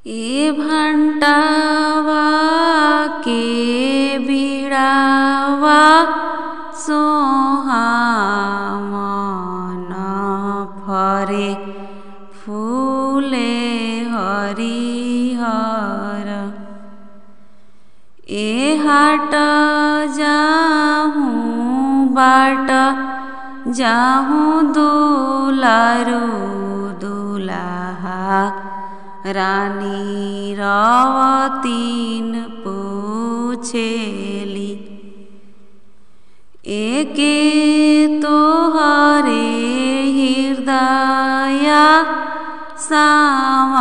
ए भंटावा के बिड़ावा सोहामन फरे फूले हरिहर। ए हाट जाहूँ बाट जाहूँ दुलारू दुलाहा रानी रवतीन पूछेली। एके तोहरे हृदय संवारेली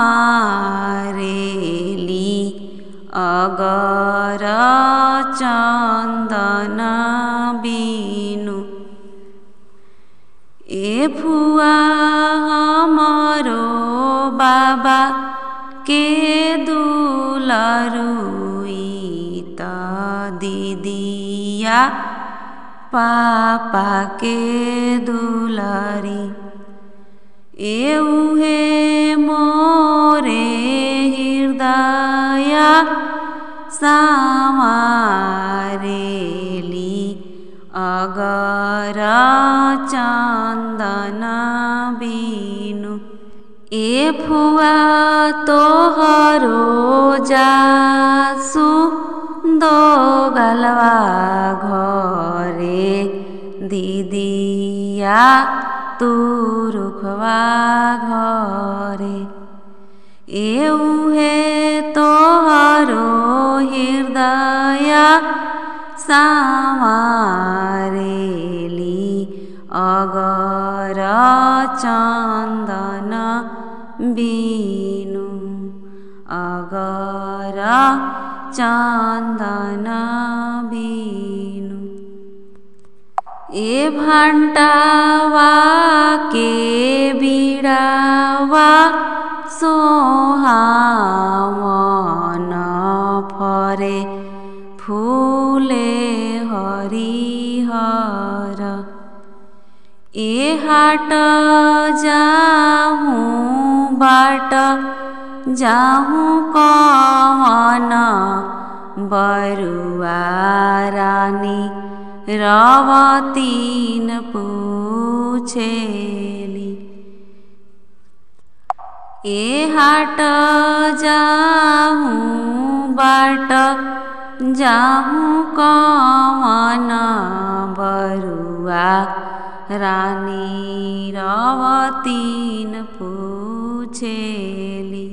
अगर चंदन बीनु। ए फुआ हमरो बाबा के दुलारुई त दीदिया पापा के दुलारी। ए उहे मोरे हृदय संवारेली अगर चंदन बीनु। ए फुआ तोहरो जासु दो गलवा घरे दीदिया तू रुखवा घरे। ए उहे तोहरो हृदय संवारेली अगर चंदन बीनु अगर चंदन बीनु। ए भंटावा के बिड़ावा सोहामन फरे फूले हरिहर। ए हाट जाहूँ बाट जाहूँ कवन बरुआ रानी रवतीन पूछेली। ए हाट जाहूँ बाट जाहूँ कवन बरुआ रानी रवतीन पूछेली।